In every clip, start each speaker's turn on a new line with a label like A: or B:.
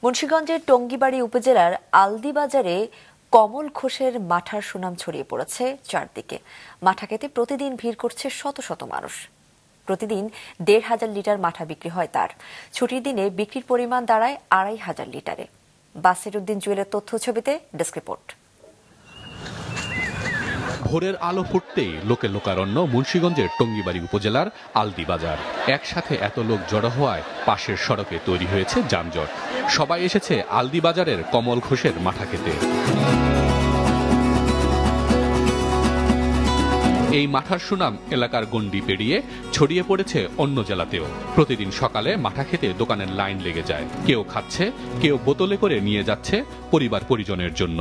A: মুন্সিগঞ্জের টঙ্গীবাড়ি উপজেলার আলদি বাজারে কমল ঘোষের মাঠার সুনাম ছড়িয়ে পড়েছে চারদিকে। মাঠা খেতে প্রতিদিন ভিড় করছে শত শত মানুষ। প্রতিদিন ১,৫০০ লিটার মাঠা বিক্রি হয় তার। ছুটির দিনে বিক্রির পরিমাণ দাঁড়ায় ২,৫০০ লিটারে। বাসির উদ্দিন জুয়েলের তথ্য ছবিতে ডেস্ক রিপোর্ট।
B: ভোরের আলো ফুটতেই লোকে লোকারণ্য মুন্সিগঞ্জের টঙ্গীবাড়ি উপজেলার আলদি বাজার। একসাথে এত লোক জড়ো হওয়ায় পাশের সড়কে তৈরি হয়েছে যানজট। সবাই এসেছে আলদি বাজারের কমল ঘোষের মাঠা খেতে। এই মাঠার সুনাম এলাকার গণ্ডি পেরিয়ে ছড়িয়ে পড়েছে অন্য জেলাতেও। প্রতিদিন সকালে মাঠা খেতে দোকানের লাইন লেগে যায়। কেউ খাচ্ছে, কেউ বোতলে করে নিয়ে যাচ্ছে পরিবার পরিজনের জন্য।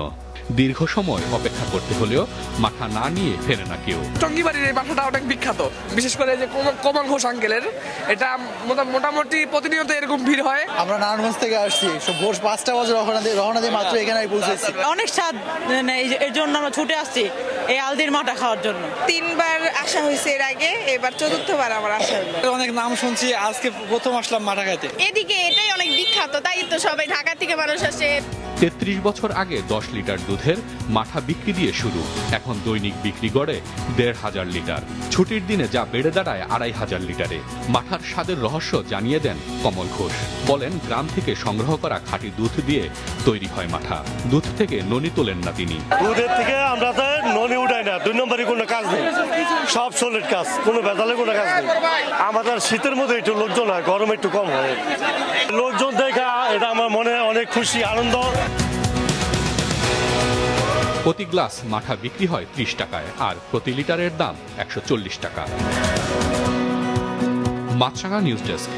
B: দীর্ঘ সময় অপেক্ষা করতে হলেও মাঠা না নিয়ে ফেরে না কেউ।
C: টঙ্গীবাড়ির এই মাঠাটা অনেক বিখ্যাত, বিশেষ করে যে কমল ঘোষ আঙ্কেলের। এটা মোটামুটি প্রতিনিয়ত এরকম ভিড় হয়।
D: আমরা নারায়ণগঞ্জ থেকে আসছি, ভোর ৫টা বাজে রওনা দিয়ে মাত্র এখানে পৌঁছেছি।
E: অনেক স্বাদ, এর জন্য আমরা ছুটে আসছি এই আলদির মাঠা খাওয়ার জন্য।
F: ৩বার আসা হয়েছে এর আগে, এবার ৪র্থবার আমার আসা হলো।
D: অনেক নাম শুনছি, আজকে প্রথম আসলাম মাঠা খাইতে।
F: এদিকে এটাই অনেক বিখ্যাত, তাই তো সবাই ঢাকা থেকে মানুষ আসে।
B: ৩৩ বছর আগে ১০ লিটার দুধের মাঠা বিক্রি দিয়ে শুরু। এখন দৈনিক বিক্রি গড়ে ১,৫০০ লিটার। ছুটির দিনে যা বেড়ে দাঁড়ায় ২,৫০০ লিটারে। মাঠার স্বাদের রহস্য জানিয়ে দেন কমল ঘোষ। বলেন, গ্রাম থেকে সংগ্রহ করা খাঁটি দুধ দিয়ে তৈরি হয় মাঠা। দুধ থেকে ননি তোলেন না তিনি।
G: দুধের থেকে আমরা তো ননি উঠাই না, ২ নম্বরে কোনো কাজ নেই, সব সলিড কাজ, কোনো ভেজালে কোনো কাজ নেই। আমাদের শীতের মধ্যে একটু লোকজন হয়, গরমে একটু কম হয়। লোকজন দেখা এটা আমার মনে অনেক খুশি, আনন্দ।
B: প্রতি গ্লাস মাঠা বিক্রি হয় ৩০ টাকায়, আর প্রতি লিটারের দাম ১৪০ টাকা। মাছরাঙা নিউজ ডেস্ক।